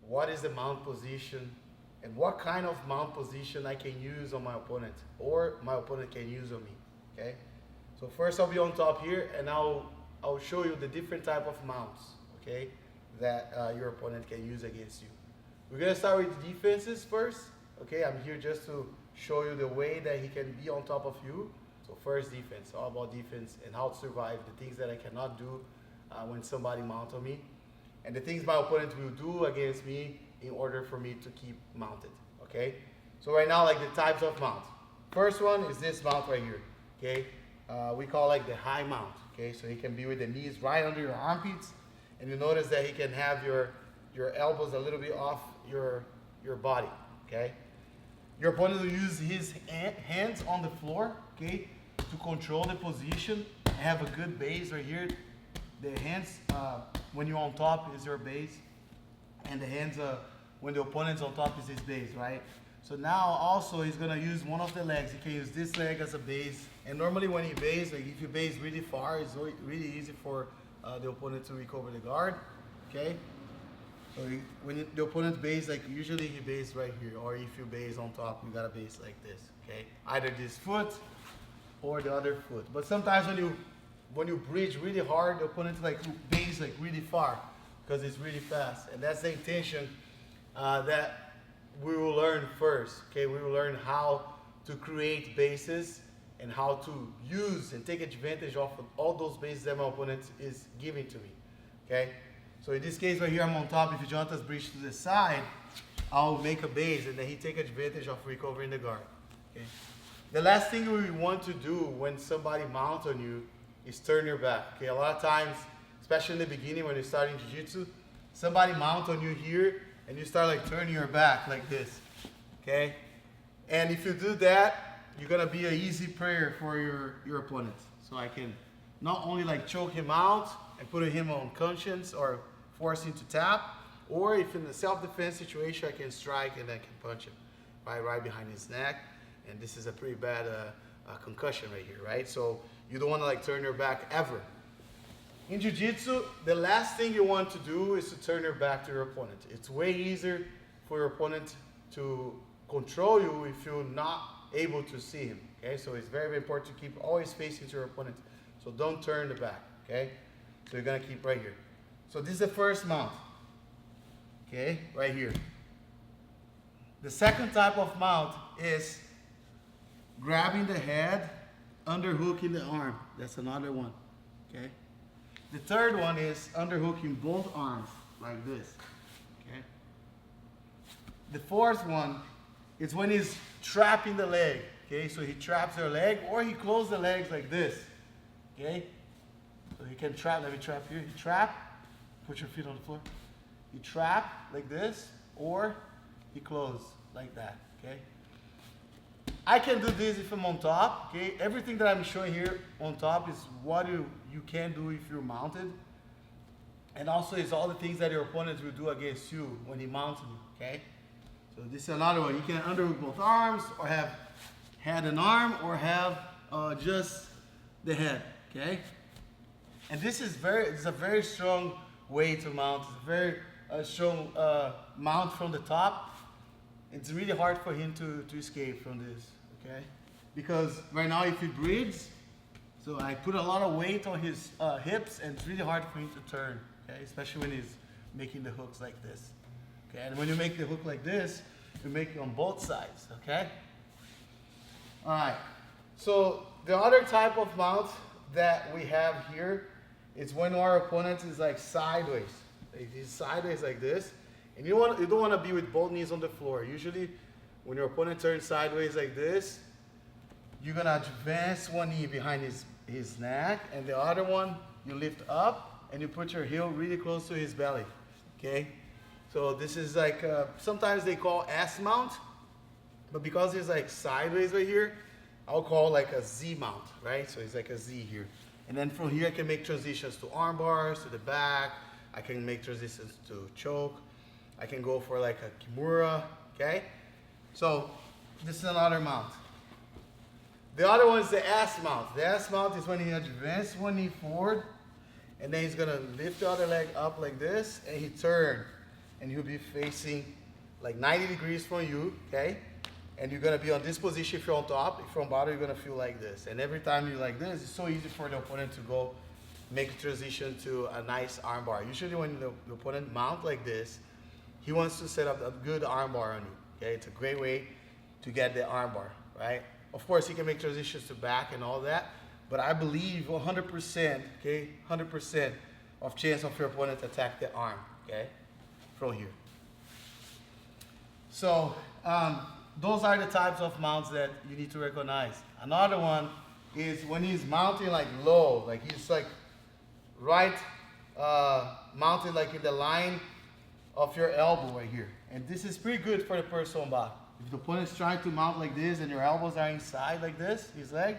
what is the mount position, and what kind of mount position I can use on my opponent, or my opponent can use on me, okay? So first I'll be on top here, and I'll show you the different type of mounts, okay, that your opponent can use against you. We're gonna start with defenses first, okay? I'm here just to show you the way that he can be on top of you. So first, defense, all about defense and how to survive, the things that I cannot do when somebody mounts on me, and the things my opponent will do against me in order for me to keep mounted, okay? So right now, like the types of mount. First one is this mount right here, okay? We call like the high mount, okay? So he can be with the knees right under your armpits, and you notice that he can have your elbows a little bit off your body, okay? Your opponent will use his hands on the floor, okay, to control the position. Have a good base right here. The hands, when you're on top, is your base, and the hands, when the opponent's on top, is his base, right? So now also he's gonna use one of the legs. He can use this leg as a base, and normally when he base, like if you base really far, it's really easy for the opponent to recover the guard, okay? So when the opponent base, like usually he base right here, or if you base on top, you gotta base like this, okay? Either this foot or the other foot. But sometimes when you bridge really hard, the opponent like base like really far because it's really fast, and that's the intention that we will learn first, okay? We will learn how to create bases and how to use and take advantage of all those bases that my opponent is giving to me, okay? So in this case right here, I'm on top. If Jonathan's bridge to the side, I'll make a base, and then he take advantage of recovering the guard, okay? The last thing we want to do when somebody mounts on you is turn your back, okay? A lot of times, especially in the beginning when you're starting Jiu-Jitsu, somebody mounts on you here, and you start like turning your back like this, okay? And if you do that, you're gonna be an easy prayer for your opponent. So I can not only like choke him out and put him on conscience or force him to tap, or if in a self-defense situation, I can strike and I can punch him right behind his neck. And this is a pretty bad concussion right here, right? So you don't want to like turn your back ever. In Jiu-Jitsu, the last thing you want to do is to turn your back to your opponent. It's way easier for your opponent to control you if you're not able to see him, okay? So it's very, very important to keep always facing to your opponent. So don't turn the back, okay? So you're gonna keep right here. So this is the first mount, okay, right here. The second type of mount is grabbing the head, underhooking the arm. That's another one, okay? The third one is underhooking both arms like this, okay? The fourth one is when he's trapping the leg, okay? So he traps your leg, or he closes the legs like this, okay? So he can trap. Let me trap here. You trap, put your feet on the floor. You trap like this, or you close like that, okay? I can do this if I'm on top, okay? Everything that I'm showing here on top is what you can do if you're mounted. And also it's all the things that your opponent will do against you when he mounts you, okay? So this is another one. You can underhook both arms, or have head and arm, or have just the head, okay? And this is it's a very strong way to mount. It's a very strong mount from the top. It's really hard for him to escape from this, okay? Because right now if he breathes, so I put a lot of weight on his hips, and it's really hard for him to turn, okay? Especially when he's making the hooks like this, okay? And when you make the hook like this, you make it on both sides, okay? All right, so the other type of mount that we have here is when our opponent is like sideways. He's sideways like this, and you don't want to be with both knees on the floor. Usually, when your opponent turns sideways like this, you're gonna advance one knee behind his neck, and the other one you lift up, and you put your heel really close to his belly. Okay, so this is like sometimes they call S mount, but because it's like sideways right here, I'll call like a Z mount, right? So it's like a Z here. And then from here, I can make transitions to arm bars, to the back. I can make transitions to choke. I can go for like a kimura, okay? So this is another mount. The other one is the S mount. The S mount is when he advances one knee forward, and then he's gonna lift the other leg up like this, and he turns. and he'll be facing like 90 degrees from you, okay? And you're gonna be on this position if you're on top. If you're on bottom, you're gonna feel like this. And every time you're like this, it's so easy for the opponent to go make a transition to a nice armbar. Usually when the opponent mounts like this, he wants to set up a good armbar on you, okay? It's a great way to get the armbar, right? Of course, he can make transitions to back and all that, but I believe 100%, okay, 100% of chance of your opponent attack the arm, okay, from here. So those are the types of mounts that you need to recognize. Another one is when he's mounting like low, like he's like right mounted like in the line of your elbow right here. And this is pretty good for the person on bottom. If the opponent is trying to mount like this and your elbows are inside like this, his leg,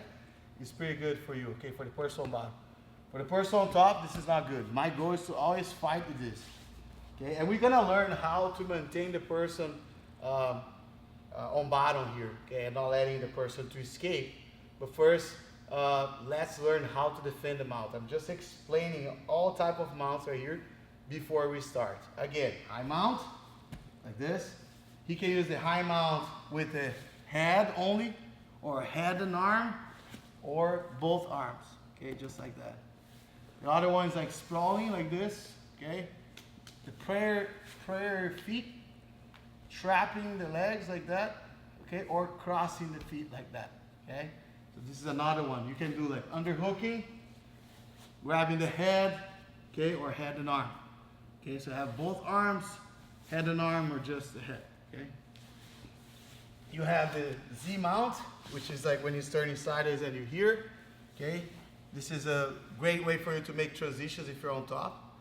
it's pretty good for you, okay, for the person on bottom. For the person on top, this is not good. My goal is to always fight with this, okay? And we're gonna learn how to maintain the person on bottom here, okay, and not letting the person to escape. But first, let's learn how to defend the mount. I'm just explaining all type of mounts right here before we start. Again, high mount, like this. He can use the high mount with the head only, or head and arm, or both arms, okay, just like that. The other one is like sprawling like this, okay? The prayer feet, trapping the legs like that, okay? Or crossing the feet like that, okay? So this is another one. You can do like underhooking, grabbing the head, okay? Or head and arm, okay? So have both arms, head and arm, or just the head, okay? You have the Z mount, which is like when you're turning sideways and you're here, okay? This is a great way for you to make transitions if you're on top,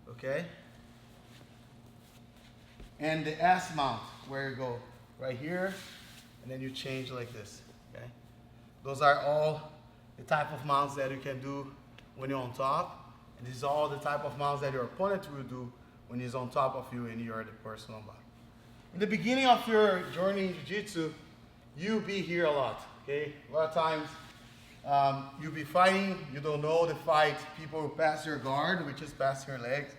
okay? And the S mount, where you go right here, and then you change like this, okay? Those are all the type of mounts that you can do when you're on top, and these are all the type of mounts that your opponent will do when he's on top of you and you're the person on bottom. In the beginning of your journey in Jiu-Jitsu, you'll be here a lot, okay? A lot of times, you'll be fighting, you don't know the fight, people will pass your guard, which is passing your legs,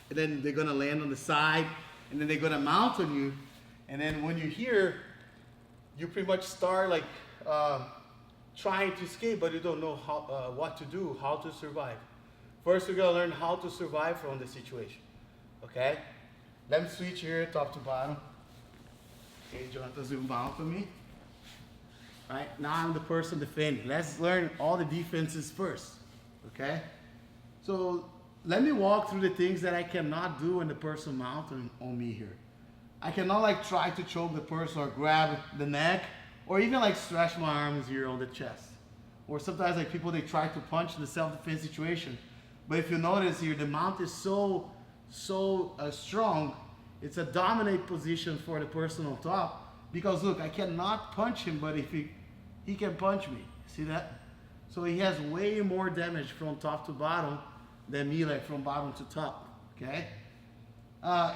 and then they're gonna land on the side, and then they're gonna mount on you, and then when you're here, you pretty much start like trying to escape, but you don't know how, what to do, how to survive. First, you're gonna learn how to survive from the situation, okay? Let me switch here, top to bottom. Okay, Jonathan, zoom out for me. Right, now I'm the person defending. Let's learn all the defenses first, okay? So let me walk through the things that I cannot do when the person mounts on me here. I cannot like try to choke the person or grab the neck or even like stretch my arms here on the chest. Or sometimes like people, they try to punch in the self-defense situation. But if you notice here, the mount is so strong, it's a dominate position for the person on top. Because look, I cannot punch him, but if he can punch me. See that? So he has way more damage from top to bottom than me, like from bottom to top, okay?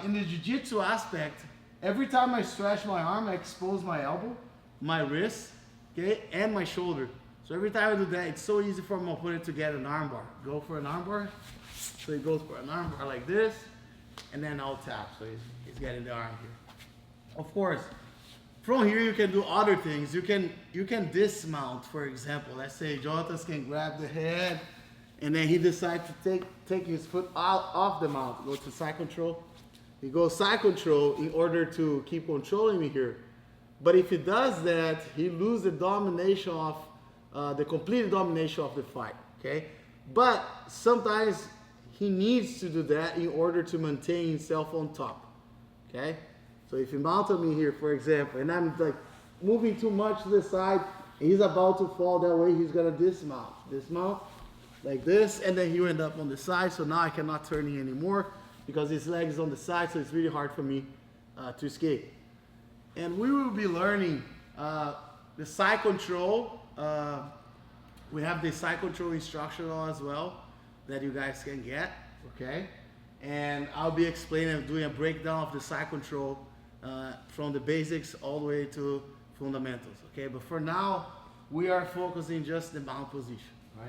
In the Jiu-Jitsu aspect, every time I stretch my arm, I expose my elbow, my wrist, okay, and my shoulder. So every time I do that, it's so easy for my opponent to get an armbar. Go for an armbar. So he goes for an armbar like this, and then I'll tap. So he's getting the arm here. Of course, from here you can do other things. You can dismount, for example. Let's say Jonathan can grab the head, and then he decides to take his foot out off the mount. Go to side control. He goes side control in order to keep controlling me here. But if he does that, he loses the domination of the complete domination of the fight. Okay, but sometimes he needs to do that in order to maintain himself on top. Okay. So if he mounts on me here, for example, and I'm like moving too much to the side, and he's about to fall that way, he's gonna dismount like this, and then he'll end up on the side. So now I cannot turn in anymore because his leg is on the side, so it's really hard for me to escape. And we will be learning the side control. We have the side control instructional as well that you guys can get, okay? And I'll be explaining, doing a breakdown of the side control from the basics all the way to fundamentals, okay? But for now, we are focusing just the mount position, right?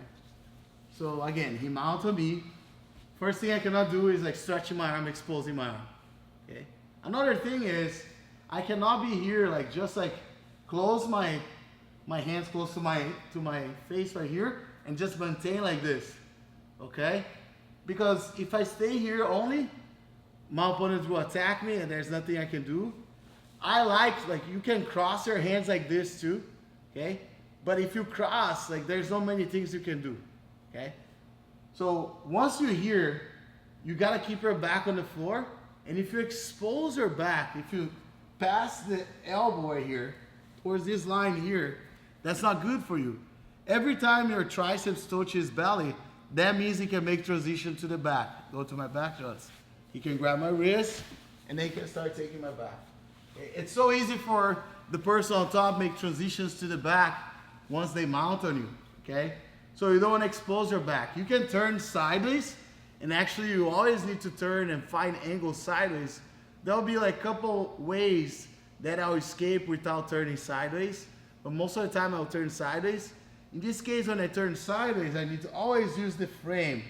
So again, he mounted me. First thing I cannot do is like stretching my arm, exposing my arm, okay? Another thing is, I cannot be here like just like close my hands close to my face right here and just maintain like this, okay? Because if I stay here only, my opponent will attack me and there's nothing I can do. I like you can cross your hands like this too, okay? But if you cross, like there's so many things you can do, okay? So once you're here, you gotta keep your back on the floor, and if you expose your back, if you pass the elbow right here, towards this line here, that's not good for you. Every time your triceps touch his belly, that means he can make transition to the back. Go to my back shots. He can grab my wrist, and then he can start taking my back. It's so easy for the person on top make transitions to the back once they mount on you, okay? So you don't want to expose your back. You can turn sideways, and actually you always need to turn and find angles sideways. There'll be like a couple ways that I'll escape without turning sideways, but most of the time I'll turn sideways. In this case, when I turn sideways, I need to always use the frame,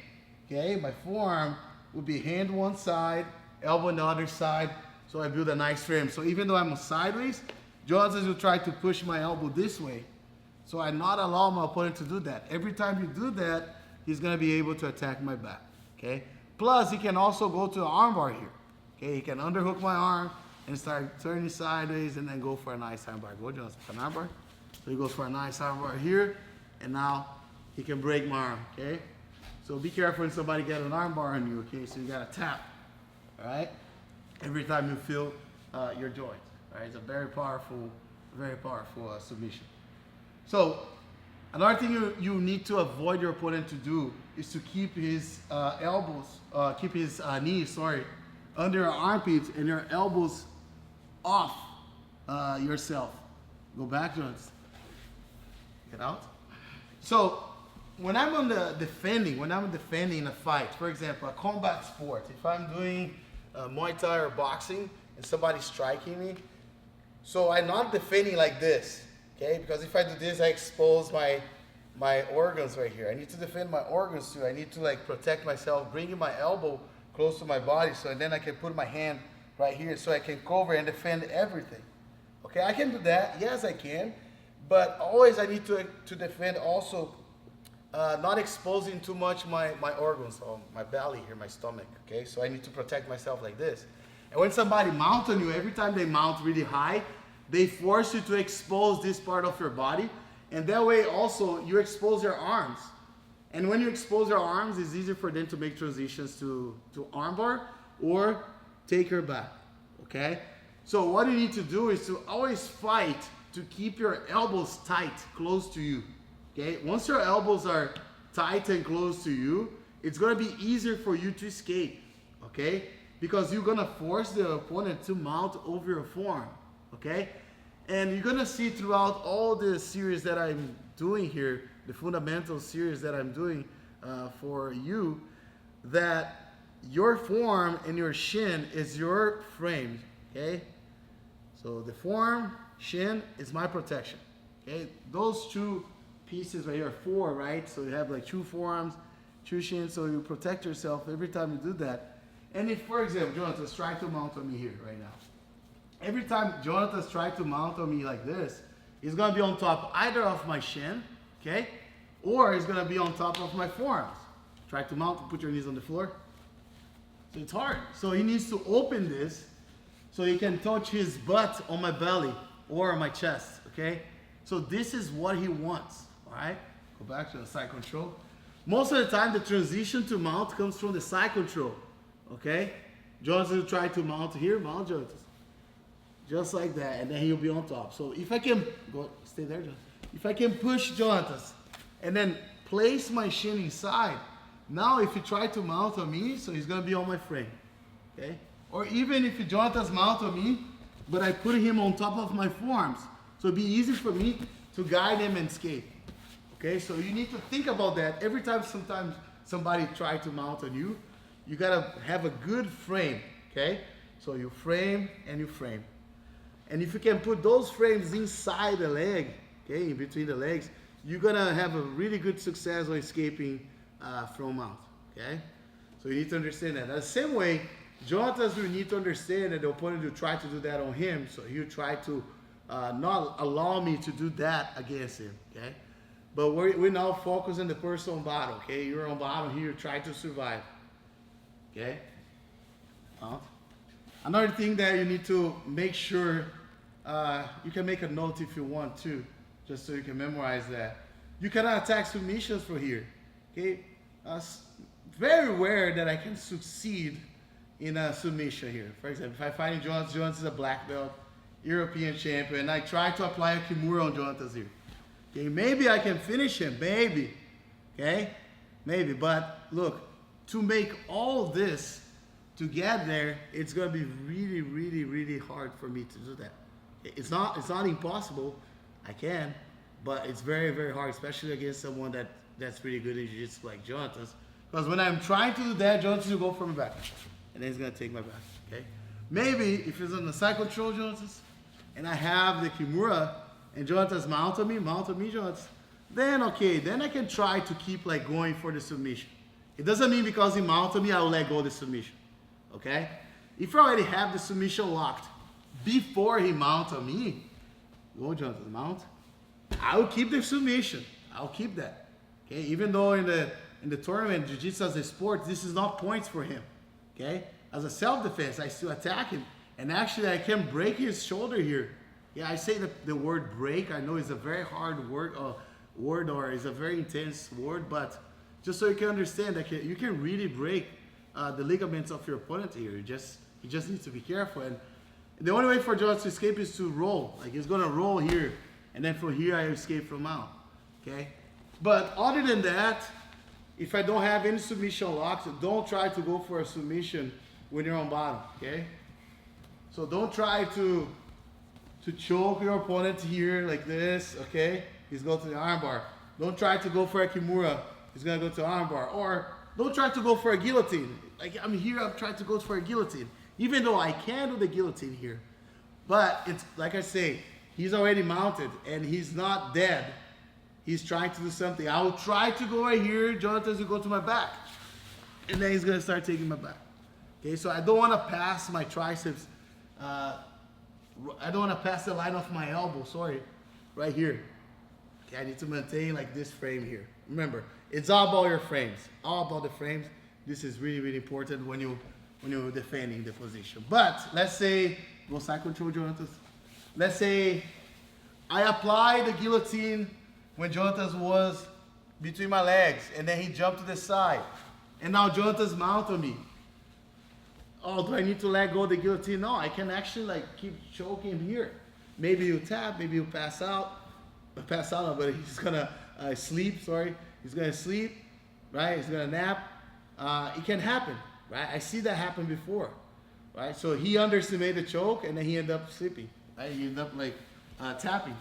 okay? My forearm would be hand one side, elbow on the other side, so I build a nice frame. So even though I'm sideways, Johnson will try to push my elbow this way. So I not allow my opponent to do that. Every time you do that, he's gonna be able to attack my back, okay? Plus, he can also go to the armbar here, okay? He can underhook my arm and start turning sideways and then go for a nice armbar. Go, Johnson, an armbar. So he goes for a nice armbar here, and now he can break my arm, okay? So be careful when somebody get an armbar on you, okay? So you gotta tap, all right? Every time you feel your joint, all right? It's a very powerful submission. So another thing you need to avoid your opponent to do is to keep his knees, under your armpits and your elbows off yourself. Go back, Jones. Get out. So when I'm defending in a fight, for example, a combat sport, if I'm doing Muay Thai or boxing and somebody's striking me, so I'm not defending like this, okay? Because if I do this, I expose my organs right here. I need to defend my organs too. I need to like protect myself, bringing my elbow close to my body, so then I can put my hand right here so I can cover and defend everything. Okay, I can do that. Yes, I can. But always I need to defend also not exposing too much my organs, or my belly here, my stomach, okay? So I need to protect myself like this. And when somebody mounts on you, every time they mount really high, they force you to expose this part of your body. And that way also you expose your arms. And when you expose your arms, it's easier for them to make transitions to armbar or take your back, okay? So what you need to do is to always fight to keep your elbows tight, close to you, okay? Once your elbows are tight and close to you, it's gonna be easier for you to escape, okay? Because you're gonna force the opponent to mount over your forearm, okay? And you're gonna see throughout all the series that I'm doing here, the fundamental series that I'm doing for you, that your forearm and your shin is your frame, okay? So the forearm, shin is my protection, okay? Those two pieces right here are four, right? So you have like two forearms, two shins, so you protect yourself every time you do that. And if, for example, Jonathan's trying to mount on me here right now. Every time Jonathan's trying to mount on me like this, he's gonna be on top either of my shin, okay? Or he's gonna be on top of my forearms. Try to mount, put your knees on the floor. So it's hard. So he needs to open this so he can touch his butt on my belly or on my chest, okay? So this is what he wants, all right? Go back to the side control. Most of the time, the transition to mount comes from the side control, okay? Jonathan will try to mount here, mount Jonathan. Just like that, and then he'll be on top. So if I can, go, stay there, Jonathan. If I can push Jonathan and then place my shin inside, now if he try to mount on me, so he's gonna be on my frame, okay? Or even if Jonathan's mount on me, but I put him on top of my forearms, so it'd be easy for me to guide him and escape, okay? So you need to think about that. Every time somebody try to mount on you, you gotta have a good frame, okay? So you frame and you frame. And if you can put those frames inside the leg, okay, in between the legs, you're gonna have a really good success on escaping from mount, okay? So you need to understand that. The same way, Jonatas will need to understand that the opponent will try to do that on him, so he'll try to not allow me to do that against him, okay? But we're now focused on the person on bottom, okay? You're on bottom here, try to survive, okay? Another thing that you need to make sure, you can make a note if you want to, just so you can memorize that. You cannot attack submissions from here, okay? Very rare that I can succeed in a submission here. For example, if I find Jonas, Jonas is a black belt, European champion, and I try to apply a Kimura on Jonas here. Okay, maybe I can finish him, maybe, okay? Maybe, but look, to make all this, to get there, it's gonna be really, really, really hard for me to do that. It's not impossible, I can, but it's very, very hard, especially against someone that's really good in jiu-jitsu like Jonas. Because when I'm trying to do that, Jonas will go for my back, and then he's gonna take my back, okay? Maybe if it's on the side control Jonas, and I have the Kimura, and Jonas mount on me, Jonas, then okay, then I can try to keep like going for the submission. It doesn't mean because he mounted me, I will let go of the submission, okay? If I already have the submission locked before he mounted me, go Jonas, mount, I will keep the submission. I'll keep that, okay? Even though in the tournament, jiu-jitsu as a sport, this is not points for him, okay? As a self-defense, I still attack him, and actually I can break his shoulder here. Yeah, I say the word break. I know it's a very hard word, or it's a very intense word, but just so you can understand that you can really break the ligaments of your opponent here. You just need to be careful. And the only way for Jonas to escape is to roll. Like he's gonna roll here, and then from here I escape from out. Okay. But other than that, if I don't have any submission locks, don't try to go for a submission when you're on bottom. Okay. So don't try to choke your opponent here like this, okay? He's going to the armbar. Don't try to go for a Kimura. He's gonna go to armbar. Or don't try to go for a guillotine. Like I'm here, I'm trying to go for a guillotine. Even though I can do the guillotine here. But it's, like I say, he's already mounted and he's not dead. He's trying to do something. I will try to go right here, Jonathan will go to my back. And then he's gonna start taking my back. Okay, so I don't wanna pass my triceps, I don't want to pass the line of my elbow, sorry, right here. Okay, I need to maintain like this frame here. Remember, it's all about your frames, all about the frames. This is really, really important when you're defending the position. But let's say, go side control, Jonathan. Let's say I apply the guillotine when Jonathan was between my legs, and then he jumped to the side, and now Jonathan's mount on me. Oh, do I need to let go of the guillotine? No, I can actually like keep choking him here. Maybe you tap, maybe you pass out. But he's gonna sleep, sorry. He's gonna sleep, right? He's gonna nap. It can happen, right? I see that happen before, right? So he underestimated the choke and then he ended up sleeping, right? He ended up like tapping.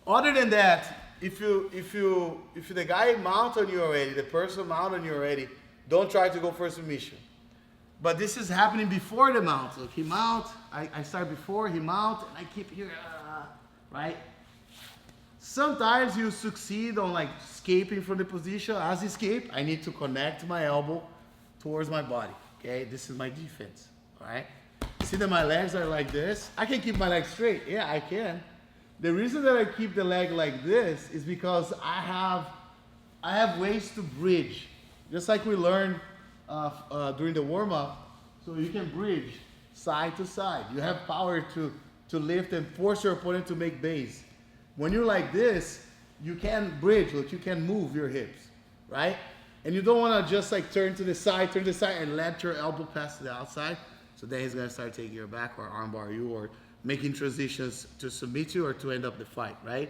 Other than that, if the guy mount on you already, the person mount on you already, don't try to go for a submission. But this is happening before the mount. Look, he mount, I start before, he mount, and I keep here, right? Sometimes you succeed on like escaping from the position. As escape, I need to connect my elbow towards my body, okay? This is my defense, all right? See that my legs are like this? I can keep my legs straight. Yeah, I can. The reason that I keep the leg like this is because I have ways to bridge. Just like we learned during the warm-up, so you can bridge side to side. You have power to lift and force your opponent to make base. When you're like this, you can bridge, look, you can move your hips, right? And you don't want to just like turn to the side and let your elbow pass to the outside. So then he's going to start taking your back or armbar you or making transitions to submit you or to end up the fight, right?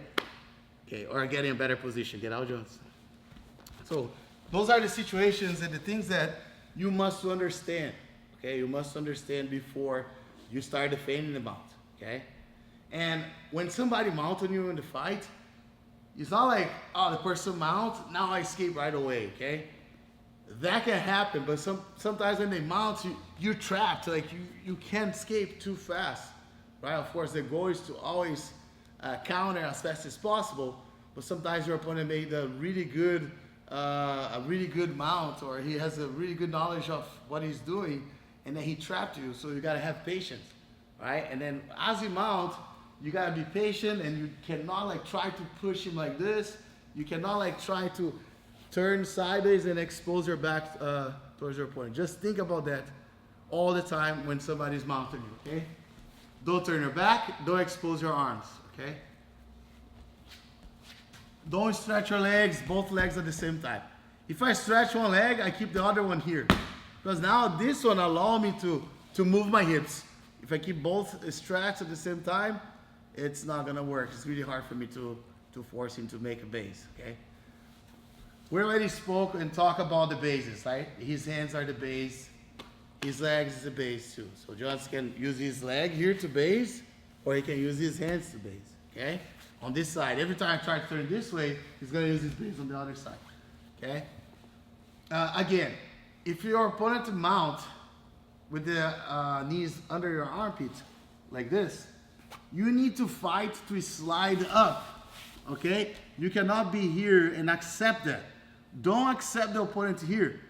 Okay, or getting a better position. Get out, Jones. So those are the situations and the things that you must understand, okay? You must understand before you start defending the mount, okay? And when somebody mounts on you in the fight, it's not like, oh, the person mounts, now I escape right away, okay? That can happen, but sometimes when they mount, you're trapped, like you can't escape too fast, right? Of course, the goal is to always counter as fast as possible, but sometimes your opponent made a really good mount, or he has a really good knowledge of what he's doing, and then he trapped you, so you gotta have patience, right? And then as you mount, you gotta be patient, and you cannot like try to push him like this. You cannot like try to turn sideways and expose your back towards your opponent. Just think about that all the time when somebody's mounting you, okay? Don't turn your back, don't expose your arms, okay? Don't stretch your legs, both legs at the same time. If I stretch one leg, I keep the other one here. Because now this one allows me to move my hips. If I keep both stretched at the same time, it's not gonna work. It's really hard for me to force him to make a base, okay? We already spoke and talked about the bases, right? His hands are the base, his legs is the base too. So Jonas can use his leg here to base, or he can use his hands to base, okay? On this side, every time I try to turn this way, he's gonna use his base on the other side, okay? Again, if your opponent mount with the knees under your armpits, like this, you need to fight to slide up, okay? You cannot be here and accept that. Don't accept the opponent here.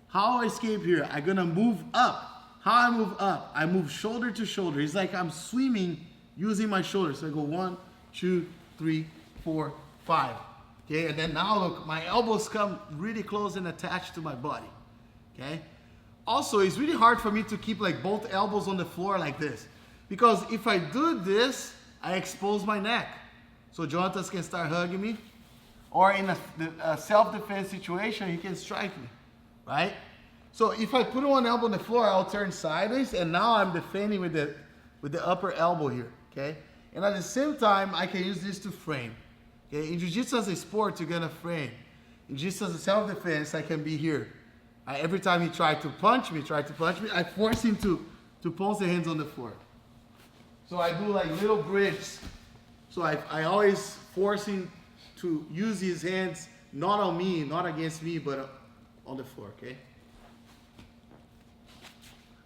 How I escape here? I'm gonna move up. How I move up? I move shoulder to shoulder. It's like I'm swimming using my shoulders. So I go 1, 2, 3, 4, 5. Okay, and then now look, my elbows come really close and attached to my body. Okay? Also, it's really hard for me to keep like both elbows on the floor like this. Because if I do this, I expose my neck. So Jonathan can start hugging me. Or in a self-defense situation, he can strike me, right? So if I put one elbow on the floor, I'll turn sideways, and now I'm defending with the upper elbow here, okay? And at the same time, I can use this to frame. Okay? In Jiu-Jitsu as a sport, you're gonna frame. In Jiu-Jitsu as a self-defense, I can be here. Every time he tried to punch me, I force him to post the hands on the floor. So I do like little bridges. So I always force him to use his hands not on me, not against me, but on the floor, okay?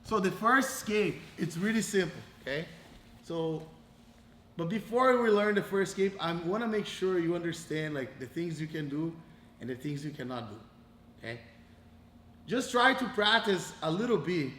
So the first escape, it's really simple, okay? So, but before we learn the first escape, I want to make sure you understand like the things you can do and the things you cannot do, okay? Just try to practice a little bit,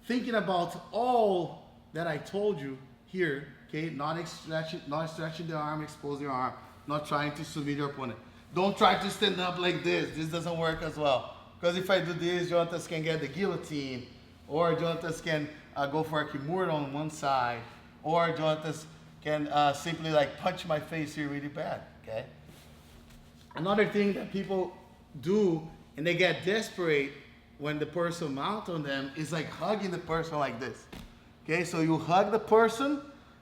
thinking about all that I told you here, okay? Not stretching the arm, expose your arm, not trying to submit your opponent. Don't try to stand up like this. This doesn't work as well. Because if I do this, Jonatas can get the guillotine, or Jonatas can go for a kimura on one side, or Jonatas can simply like punch my face here really bad, okay? Another thing that people do, and they get desperate when the person mounts on them, is like hugging the person like this. Okay, so you hug the person,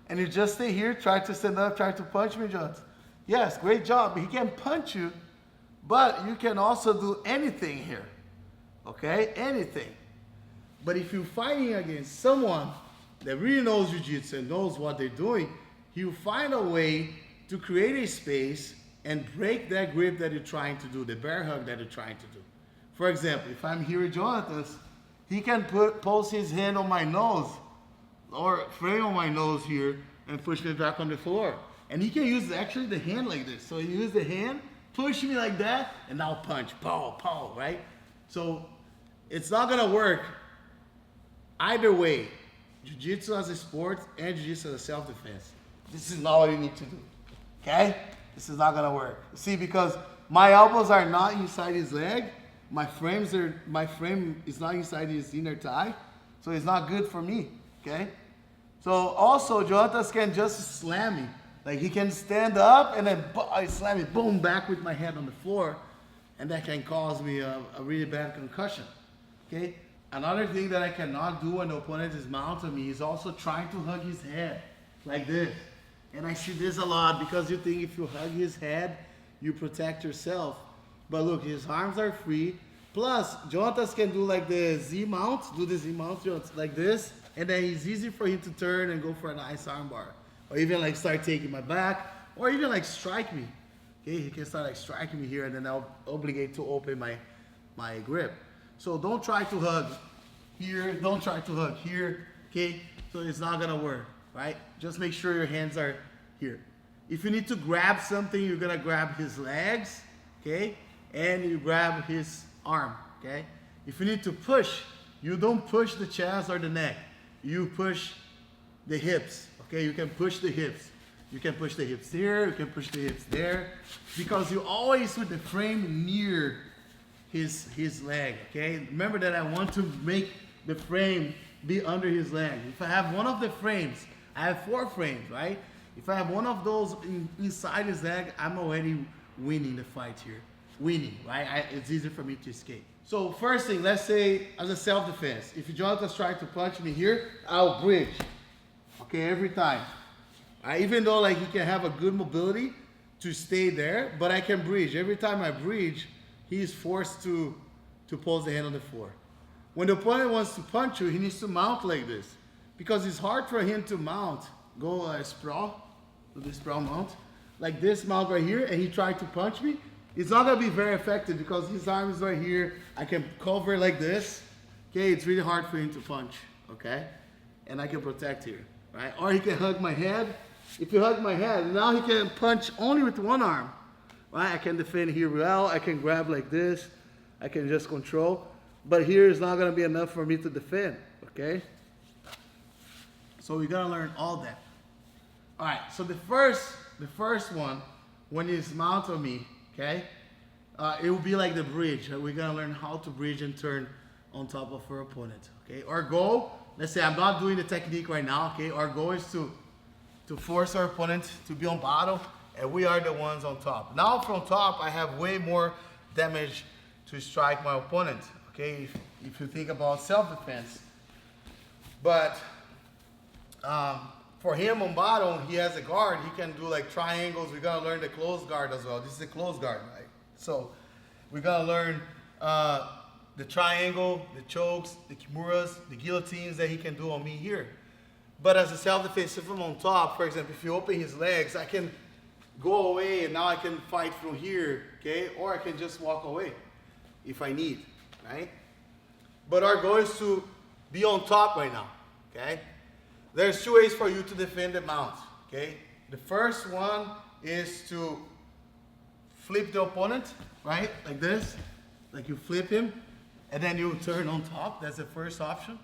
and you just stay here, try to stand up, try to punch me, Jonatas. Yes, great job. He can punch you, but you can also do anything here, okay? Anything. But if you're fighting against someone that really knows Jiu-Jitsu and knows what they're doing, he'll find a way to create a space and break that grip that you're trying to do, the bear hug that you're trying to do. For example, if I'm here with Jonathan, he can post his hand on my nose or frame on my nose here and push me back on the floor. And he can use actually the hand like this. So he use the hand, push me like that, and now punch, pow, pow, right? So it's not gonna work either way. Jiu-Jitsu as a sport and Jiu-Jitsu as a self-defense. This is not what you need to do, okay? This is not gonna work. See, because my elbows are not inside his leg, my frame is not inside his inner thigh, so it's not good for me, okay? So also, Jonatas can just slam me. Like he can stand up and then I slam it, boom, back with my head on the floor, and that can cause me a really bad concussion, okay? Another thing that I cannot do when the opponent is mounting me is also trying to hug his head, like this. And I see this a lot because you think if you hug his head, you protect yourself. But look, his arms are free. Plus, Jonatas can do like the Z mount, like this, and then it's easy for him to turn and go for a nice armbar. Or even like start taking my back, or even like strike me. Okay, he can start like striking me here, and then I'll obligate to open my grip. So don't try to hug here, don't try to hug here, okay? So it's not gonna work, right? Just make sure your hands are here. If you need to grab something, you're gonna grab his legs, okay? And you grab his arm, okay? If you need to push, you don't push the chest or the neck. You push the hips, okay? You can push the hips. You can push the hips here, you can push the hips there, because you always put the frame near his leg, okay? Remember that I want to make the frame be under his leg. If I have one of the frames, I have 4 frames, right? If I have one of those inside his leg, I'm already winning the fight here. Winning, right? It's easier for me to escape. So first thing, let's say as a self-defense, if Jonathan's trying to punch me here, I'll bridge, okay, every time. Even though like he can have a good mobility to stay there, but I can bridge. Every time I bridge, he's forced to pose the hand on the floor. When the opponent wants to punch you, he needs to mount like this, because it's hard for him to mount. Go sprawl, do the sprawl mount, like this mount right here, and he tried to punch me. It's not gonna be very effective because his arm is right here. I can cover like this. Okay, it's really hard for him to punch, okay? And I can protect here, right? Or he can hug my head. If you hug my head, now he can punch only with one arm, right? I can defend here well. I can grab like this. I can just control. But here is not gonna be enough for me to defend, okay? So we gotta learn all that. All right, so the first one, when he's mount on me, okay, it will be like the bridge. We're gonna learn how to bridge and turn on top of our opponent, okay? Our goal, let's say I'm not doing the technique right now, okay? Our goal is to force our opponent to be on bottom, and we are the ones on top. Now from top, I have way more damage to strike my opponent, okay? If you think about self-defense. But for him on bottom, he has a guard. He can do like triangles. We gotta learn the close guard as well. This is a close guard, right? So we gotta learn the triangle, the chokes, the kimuras, the guillotines that he can do on me here. But as a self-defense, if I'm on top, for example, if you open his legs, I can go away and now I can fight from here, okay? Or I can just walk away if I need, right? But our goal is to be on top right now, okay? There's 2 ways for you to defend the mount, okay? The first one is to flip the opponent, right? Like this, like you flip him, and then you turn on top. That's the first option,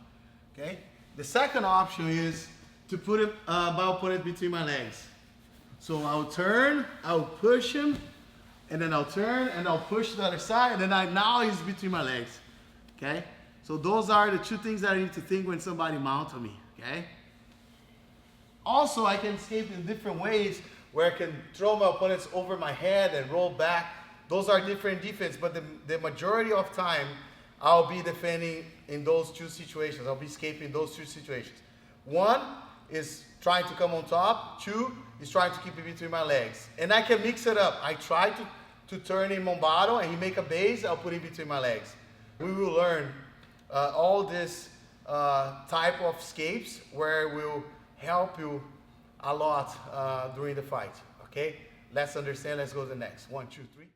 okay? The second option is to put my opponent between my legs. So I'll turn, I'll push him, and then I'll turn, and I'll push the other side, and then now he's between my legs, okay? So those are the 2 things that I need to think when somebody mounts on me, okay? Also, I can escape in different ways where I can throw my opponents over my head and roll back. Those are different defense, but the majority of time, I'll be defending in those 2 situations. I'll be escaping those 2 situations. 1 is trying to come on top. 2 is trying to keep it between my legs. And I can mix it up. I try to turn him on bottom and he make a base, I'll put him between my legs. We will learn all this type of escapes where we'll help you a lot during the fight, okay? Let's understand, let's go to the next. 1, 2, 3.